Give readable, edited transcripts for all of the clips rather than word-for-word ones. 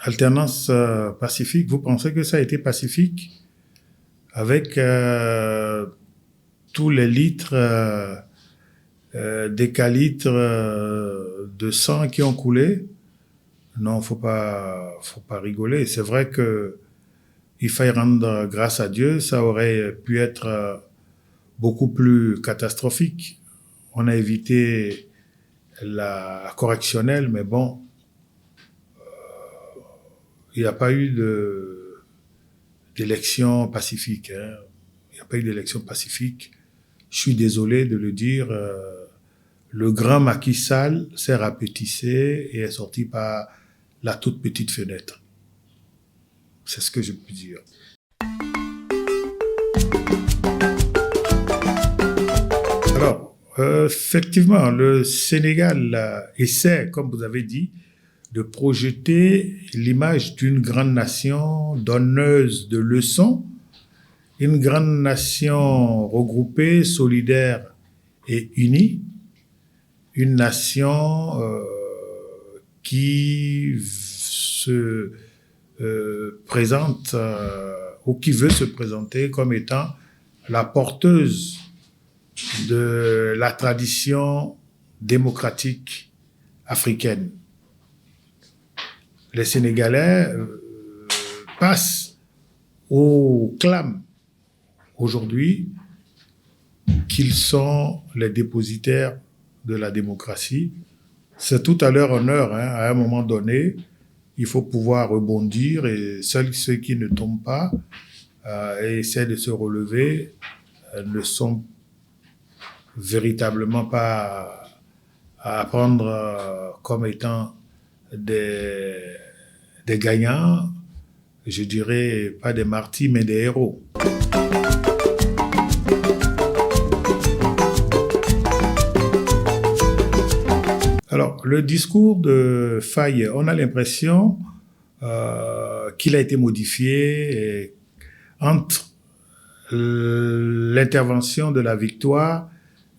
alternance pacifique, vous pensez que ça a été pacifique avec tous les litres, décalitres de sang qui ont coulé? Non, faut pas rigoler. C'est vrai que il faille rendre grâce à Dieu. Ça aurait pu être beaucoup plus catastrophique. On a évité la correctionnelle, mais bon, il n'y a pas eu d'élection pacifique. Hein. Il n'y a pas eu d'élection pacifique. Je suis désolé de le dire. Le grand Macky Sall s'est rapetissé et est sorti par la toute petite fenêtre. C'est ce que je peux dire. Alors, effectivement, le Sénégal essaie, comme vous avez dit, de projeter l'image d'une grande nation donneuse de leçons, une grande nation regroupée, solidaire et unie, une nation qui se présente ou qui veut se présenter comme étant la porteuse de la tradition démocratique africaine. Les Sénégalais passent au clame aujourd'hui qu'ils sont les dépositaires de la démocratie. C'est tout à leur honneur, hein. À un moment donné, il faut pouvoir rebondir et seuls ceux qui ne tombent pas et essaient de se relever ne sont véritablement pas à prendre comme étant des gagnants, je dirais pas des martyrs, mais des héros. Alors, le discours de Faye, on a l'impression qu'il a été modifié entre l'intervention de la victoire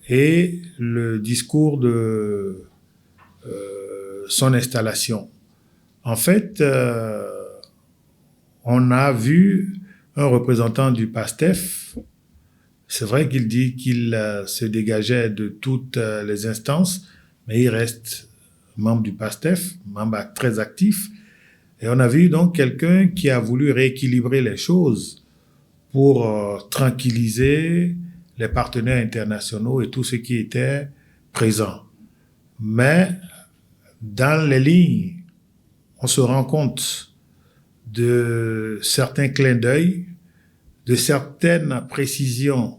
et le discours de son installation. En fait, on a vu un représentant du PASTEF. C'est vrai qu'il dit qu'il se dégageait de toutes les instances, mais il reste membre du PASTEF, membre très actif. Et on a vu donc quelqu'un qui a voulu rééquilibrer les choses pour tranquilliser les partenaires internationaux et tous ceux qui étaient présents. Mais dans les lignes, on se rend compte de certains clins d'œil, de certaines précisions,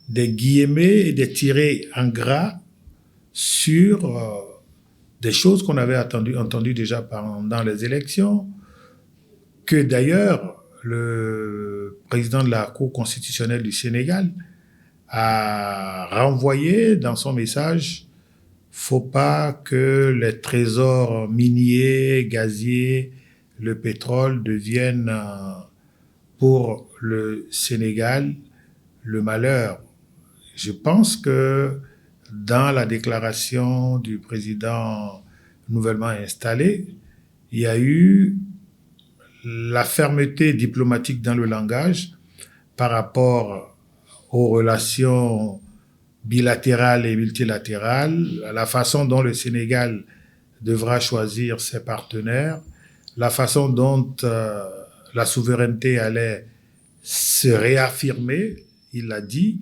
des guillemets et des tirés en gras sur des choses qu'on avait entendues déjà pendant les élections, que d'ailleurs le président de la Cour constitutionnelle du Sénégal a renvoyé dans son message. Faut pas que les trésors miniers, gaziers, le pétrole deviennent pour le Sénégal le malheur. Je pense que dans la déclaration du président nouvellement installé, il y a eu la fermeté diplomatique dans le langage par rapport aux relations bilatérales et multilatérales, la façon dont le Sénégal devra choisir ses partenaires, la façon dont la souveraineté allait se réaffirmer, il l'a dit,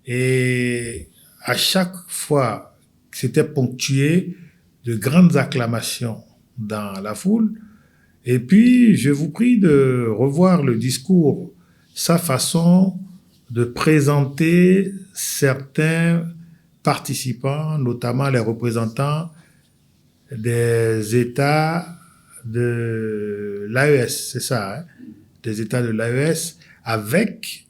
et à chaque fois, c'était ponctué de grandes acclamations dans la foule. Et puis, je vous prie de revoir le discours, sa façon de présenter certains participants, notamment les représentants des États de l'AES, c'est ça, hein, des États de l'AES, avec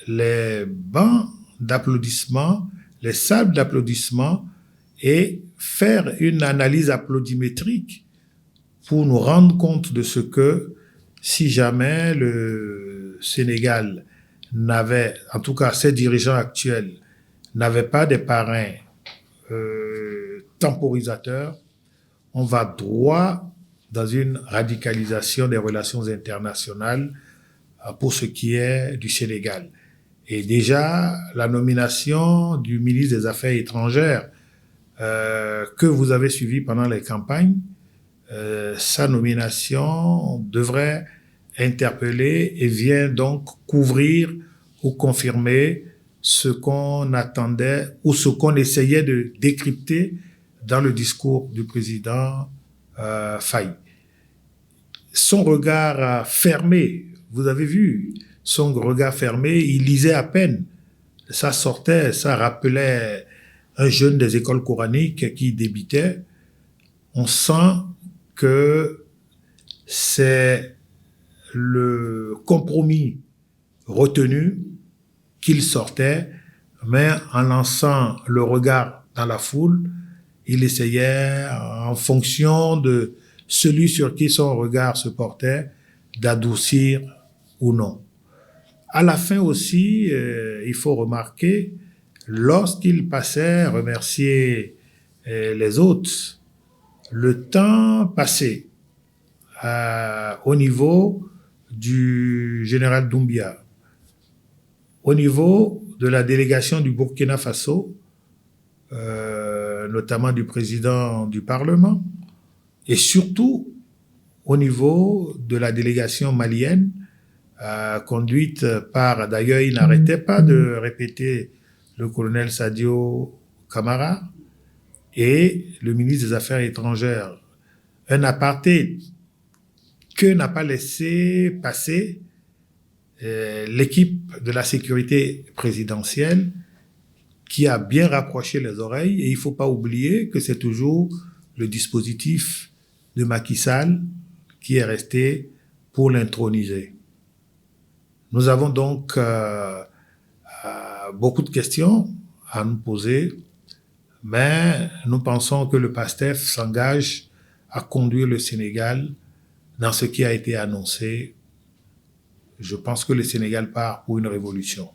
les bancs d'applaudissements, les salles d'applaudissements, et faire une analyse applaudimétrique pour nous rendre compte de ce que, si jamais le Sénégal n'avait, en tout cas ses dirigeants actuels, n'avaient pas des parrains temporisateurs, on va droit dans une radicalisation des relations internationales pour ce qui est du Sénégal. Et déjà, la nomination du ministre des Affaires étrangères que vous avez suivi pendant les campagnes, sa nomination devrait interpeller et vient donc couvrir ou confirmer ce qu'on attendait ou ce qu'on essayait de décrypter dans le discours du président Faye. Son regard fermé, vous avez vu, son regard fermé, il lisait à peine. Ça sortait, ça rappelait un jeune des écoles coraniques qui débitait. On sent que c'est le compromis retenu qu'il sortait, mais en lançant le regard dans la foule, il essayait, en fonction de celui sur qui son regard se portait, d'adoucir ou non. À la fin aussi, il faut remarquer, lorsqu'il passait remercier les autres, le temps passé au niveau du général Doumbia, au niveau de la délégation du Burkina Faso, notamment du président du Parlement, et surtout au niveau de la délégation malienne, conduite par, d'ailleurs, il n'arrêtait pas de répéter le colonel Sadio Camara et le ministre des Affaires étrangères. Un aparté que n'a pas laissé passer l'équipe de la sécurité présidentielle qui a bien rapproché les oreilles. Et il ne faut pas oublier que c'est toujours le dispositif de Macky Sall qui est resté pour l'introniser. Nous avons donc beaucoup de questions à nous poser, mais nous pensons que le PASTEF s'engage à conduire le Sénégal dans ce qui a été annoncé. Je pense que le Sénégal part pour une révolution.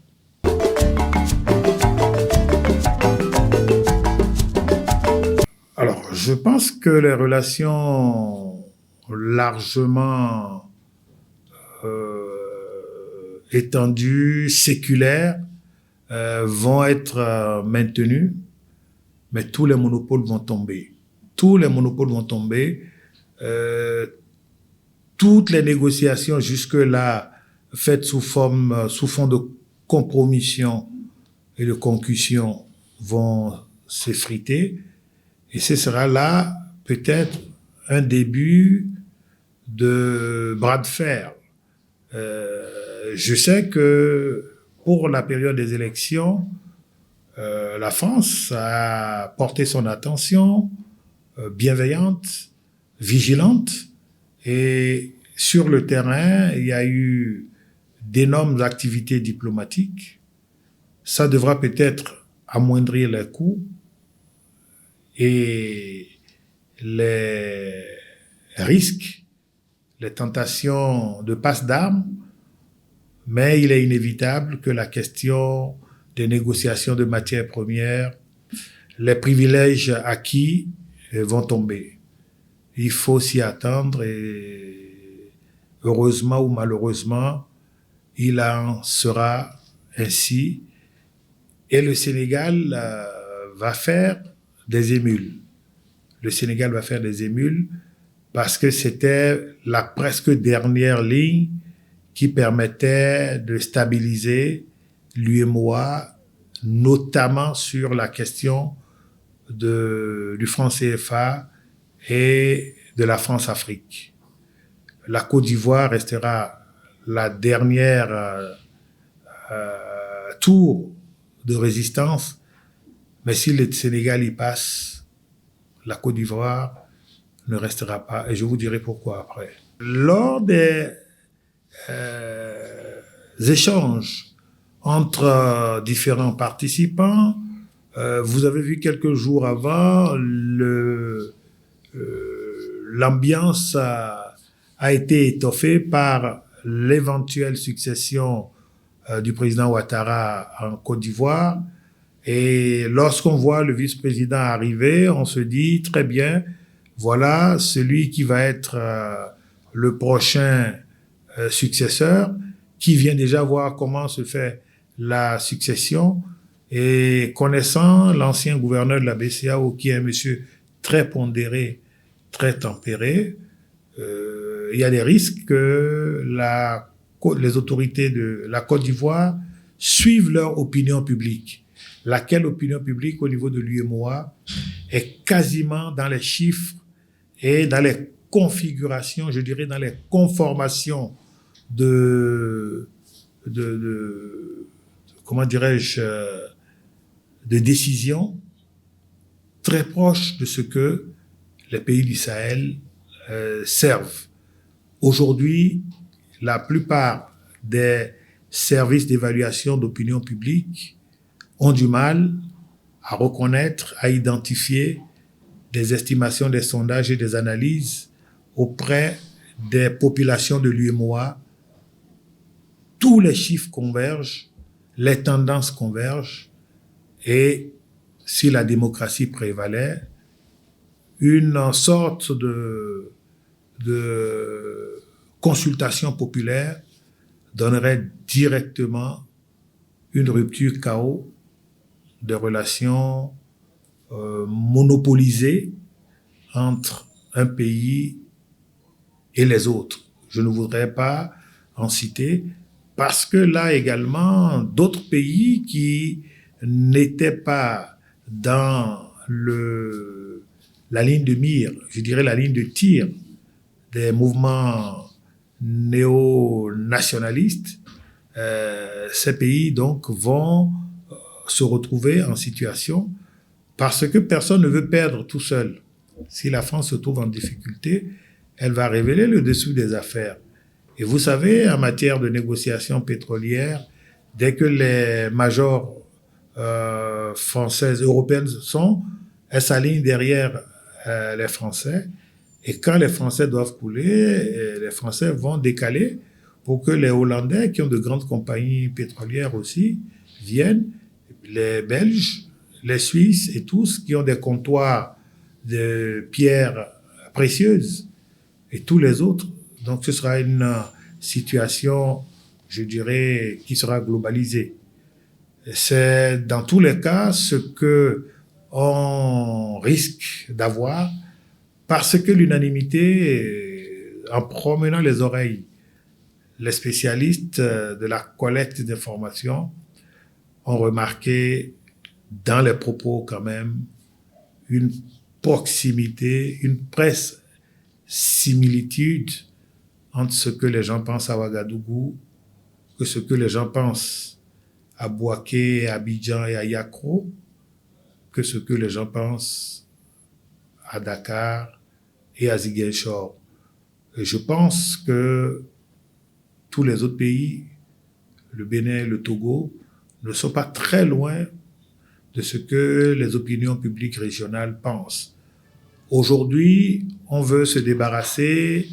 Alors, je pense que les relations largement étendues, séculaires, vont être maintenues, mais tous les monopoles vont tomber. Tous les monopoles vont tomber. Toutes les négociations jusque-là faites sous fond de compromission et de concussion vont s'effriter. Et ce sera là peut-être un début de bras de fer. Je sais que pour la période des élections, la France a porté son attention bienveillante, vigilante, et sur le terrain, il y a eu d'énormes activités diplomatiques. Ça devra peut-être amoindrir les coûts et les risques, les tentations de passe d'armes, mais il est inévitable que la question des négociations de matières premières, les privilèges acquis vont tomber. Il faut s'y attendre et heureusement ou malheureusement, il en sera ainsi. Et le Sénégal va faire des émules. Le Sénégal va faire des émules parce que c'était la presque dernière ligne qui permettait de stabiliser l'UEMOA, notamment sur la question du franc CFA et de la France-Afrique. La Côte d'Ivoire restera la dernière tour de résistance, mais si le Sénégal y passe, la Côte d'Ivoire ne restera pas, et je vous dirai pourquoi après. Lors des échanges entre différents participants, vous avez vu quelques jours avant, l'ambiance a été étoffée par l'éventuelle succession du président Ouattara en Côte d'Ivoire. Et lorsqu'on voit le vice-président arriver, on se dit très bien, voilà celui qui va être le prochain successeur, qui vient déjà voir comment se fait la succession. Et connaissant l'ancien gouverneur de la BCEAO, qui est un monsieur très pondéré, très tempéré, il y a des risques que les autorités de la Côte d'Ivoire suivent leur opinion publique. Laquelle opinion publique au niveau de l'UEMOA est quasiment dans les chiffres et dans les configurations, je dirais dans les conformations de comment dirais-je, de décisions très proches de ce que les pays du Sahel servent. Aujourd'hui, la plupart des services d'évaluation d'opinion publique ont du mal à reconnaître, à identifier des estimations, des sondages et des analyses auprès des populations de l'UEMOA. Tous les chiffres convergent, les tendances convergent, et si la démocratie prévalait, une sorte de consultation populaire donnerait directement une rupture chaos de relations monopolisées entre un pays et les autres. Je ne voudrais pas en citer, parce que là également, d'autres pays qui n'étaient pas dans la ligne de mire, je dirais la ligne de tir des mouvements néo-nationalistes, ces pays donc vont se retrouver en situation, parce que personne ne veut perdre tout seul. Si la France se trouve en difficulté, elle va révéler le dessous des affaires. Et vous savez, en matière de négociations pétrolières, dès que les majors françaises, européennes elles s'alignent derrière les Français. Et quand les Français doivent couler, les Français vont décaler pour que les Hollandais, qui ont de grandes compagnies pétrolières aussi, viennent, les Belges, les Suisses et tous qui ont des comptoirs de pierres précieuses, et tous les autres. Donc ce sera une situation, je dirais, qui sera globalisée. C'est dans tous les cas ce que on risque d'avoir, parce que l'unanimité, en promenant les oreilles, les spécialistes de la collecte d'informations ont remarqué dans les propos quand même une proximité, une presque similitude entre ce que les gens pensent à Ouagadougou que ce que les gens pensent à Bouaké, à Abidjan et à Yakro, que ce que les gens pensent à Dakar et à Ziguinchor. Et je pense que tous les autres pays, le Bénin, le Togo, ne sont pas très loin de ce que les opinions publiques régionales pensent. Aujourd'hui, on veut se débarrasser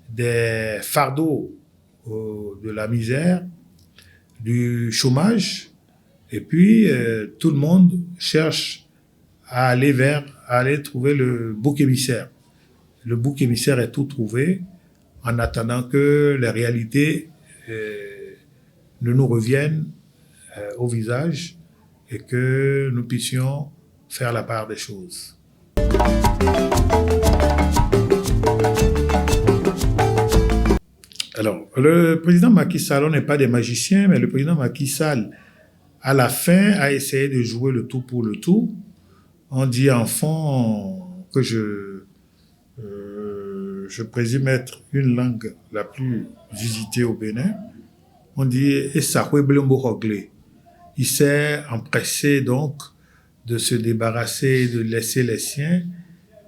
des fardeaux de la misère, du chômage, et puis tout le monde cherche à aller trouver le bouc émissaire. Le bouc émissaire est tout trouvé, en attendant que les réalités ne nous reviennent au visage et que nous puissions faire la part des choses. Alors, le président Macky Sall, on n'est pas des magiciens, mais le président Macky Sall, à la fin, a essayé de jouer le tout pour le tout. On dit en fond que je présume être une langue la plus visitée au Bénin. On dit « Il s'est empressé donc de se débarrasser, de laisser les siens.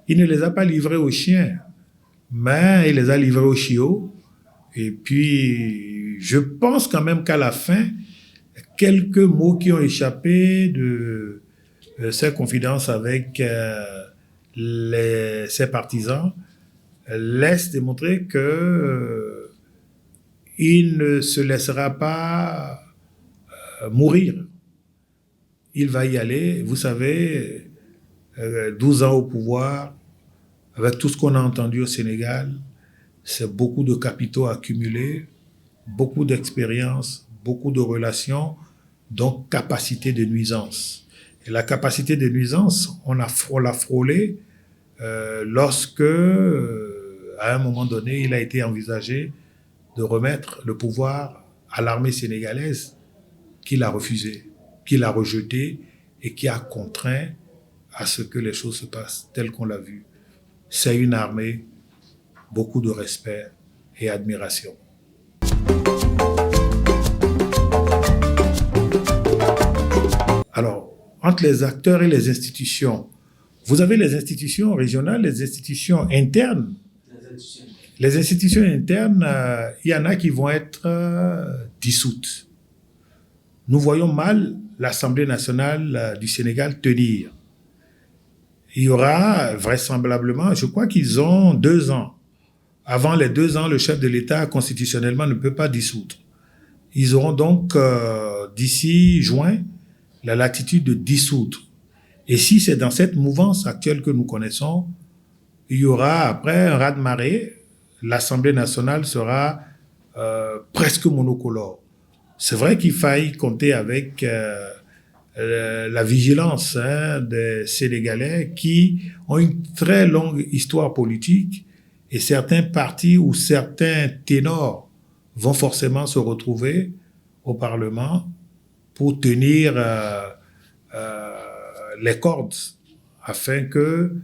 Il ne les a pas livrés aux chiens, mais il les a livrés aux chiots. Et puis, je pense quand même qu'à la fin, quelques mots qui ont échappé de ses confidences avec ses partisans laissent démontrer que il ne se laissera pas mourir. Il va y aller. Vous savez, 12 ans au pouvoir, Avec tout ce qu'on a entendu au Sénégal, c'est beaucoup de capitaux accumulés, beaucoup d'expérience, beaucoup de relations, donc capacité de nuisance. Et la capacité de nuisance, on l'a frôlé lorsque, à un moment donné, il a été envisagé de remettre le pouvoir à l'armée sénégalaise, qui l'a refusé, qui l'a rejeté et qui a contraint à ce que les choses se passent telles qu'on l'a vu. C'est une armée, beaucoup de respect et admiration. Alors, entre les acteurs et les institutions, vous avez les institutions régionales, les institutions internes. Les institutions internes, il y en a qui vont être dissoutes. Nous voyons mal l'Assemblée nationale du Sénégal tenir. Il y aura vraisemblablement, je crois qu'ils ont 2 ans. Avant les 2 ans, le chef de l'État constitutionnellement ne peut pas dissoudre. Ils auront donc, d'ici juin, la latitude de dissoudre. Et si c'est dans cette mouvance actuelle que nous connaissons, il y aura après un raz-de-marée, l'Assemblée nationale sera presque monocolore. C'est vrai qu'il faille compter avec la vigilance des Sénégalais qui ont une très longue histoire politique et certains partis ou certains ténors vont forcément se retrouver au Parlement pour tenir les cordes afin que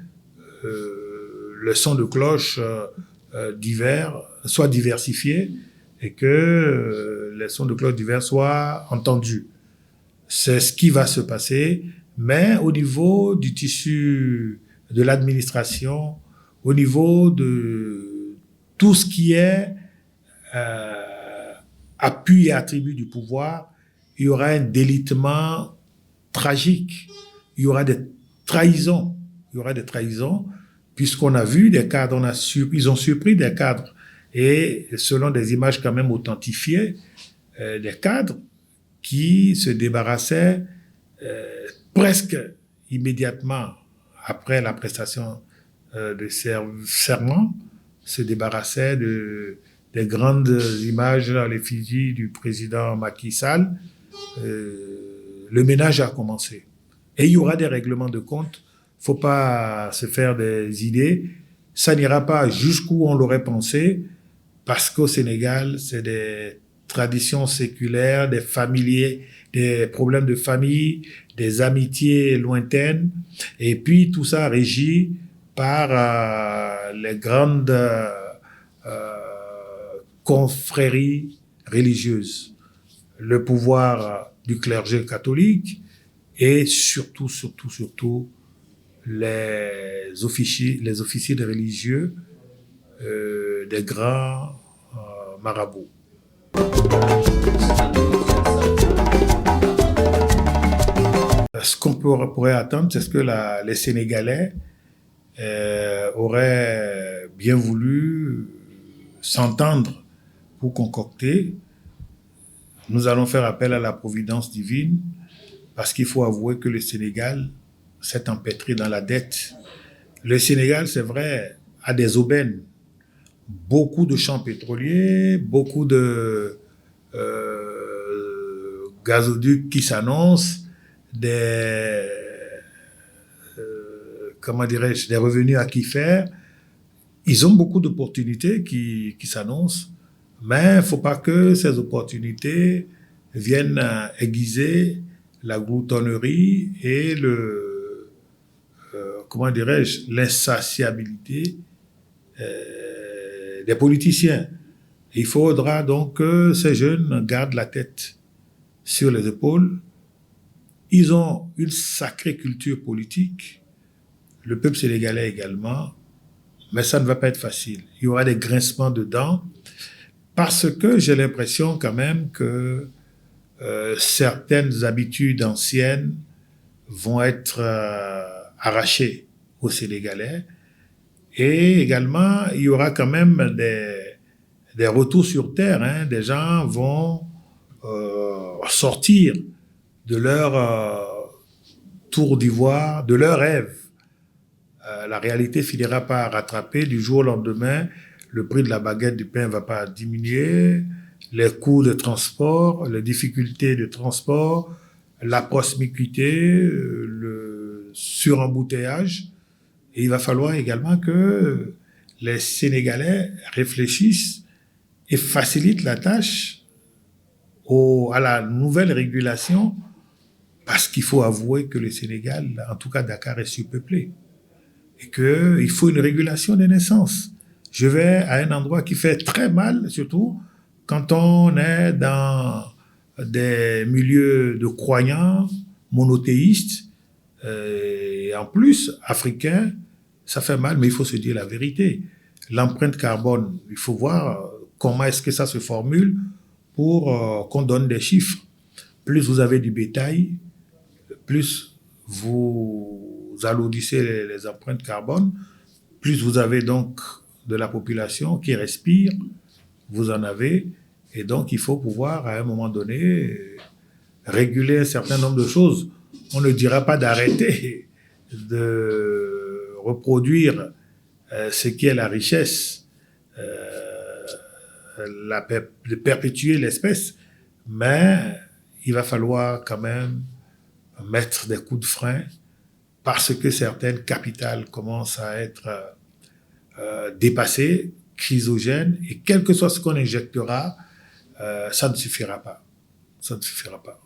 le son de cloche divers soit diversifié et que les sons de cloche divers soient entendus. C'est ce qui va se passer, mais au niveau du tissu de l'administration, au niveau de tout ce qui est appui et attribut du pouvoir, il y aura un délitement tragique. Il y aura des trahisons. Il y aura des trahisons, puisqu'on a vu des cadres, ils ont surpris des cadres. Et selon des images quand même authentifiées, des cadres qui se débarrassaient presque immédiatement après la prestation de serment, se débarrassaient des grandes images à l'effigie du président Macky Sall. Le ménage a commencé. Et il y aura des règlements de compte. Il ne faut pas se faire des idées. Ça n'ira pas jusqu'où on l'aurait pensé, parce qu'au Sénégal, c'est des traditions séculaires, des familiers, des problèmes de famille, des amitiés lointaines, et puis tout ça régi par les grandes confréries religieuses, le pouvoir du clergé catholique et surtout les officiers de religieux des grands marabouts. Ce qu'on pourrait attendre, c'est ce que les Sénégalais auraient bien voulu s'entendre pour concocter. Nous allons faire appel à la providence divine, parce qu'il faut avouer que le Sénégal s'est empêtré dans la dette. Le Sénégal, c'est vrai, a des aubaines, beaucoup de champs pétroliers, beaucoup de gazoducs qui s'annoncent, des revenus aquifères. Ils ont beaucoup d'opportunités qui s'annoncent, mais il ne faut pas que ces opportunités viennent aiguiser la gloutonnerie et l'insatiabilité des politiciens. Il faudra donc que ces jeunes gardent la tête sur les épaules. Ils ont une sacrée culture politique, le peuple sénégalais également, mais ça ne va pas être facile. Il y aura des grincements de dents, parce que j'ai l'impression quand même que certaines habitudes anciennes vont être arrachées aux Sénégalais. Et également, il y aura quand même des retours sur terre. Des gens vont sortir de leur tour d'ivoire, de leur rêve, la réalité finira par rattraper du jour au lendemain. Le prix de la baguette du pain ne va pas diminuer, les coûts de transport, les difficultés de transport, la promiscuité, le surembouteillage. Et il va falloir également que les Sénégalais réfléchissent et facilitent la tâche à la nouvelle régulation, parce qu'il faut avouer que le Sénégal, en tout cas Dakar, est surpeuplé. Et qu'il faut une régulation des naissances. Je vais à un endroit qui fait très mal, surtout quand on est dans des milieux de croyants monothéistes, et en plus africains, ça fait mal, mais il faut se dire la vérité. L'empreinte carbone, il faut voir comment est-ce que ça se formule pour qu'on donne des chiffres. Plus vous avez du bétail, plus vous alourdissez les empreintes carbone, plus vous avez donc de la population qui respire, vous en avez, et donc il faut pouvoir à un moment donné réguler un certain nombre de choses. On ne dira pas d'arrêter de reproduire ce qui est la richesse, de perpétuer l'espèce, mais il va falloir quand même mettre des coups de frein parce que certaines capitales commencent à être dépassées, chrysogènes, et quel que soit ce qu'on injectera, ça ne suffira pas. Ça ne suffira pas.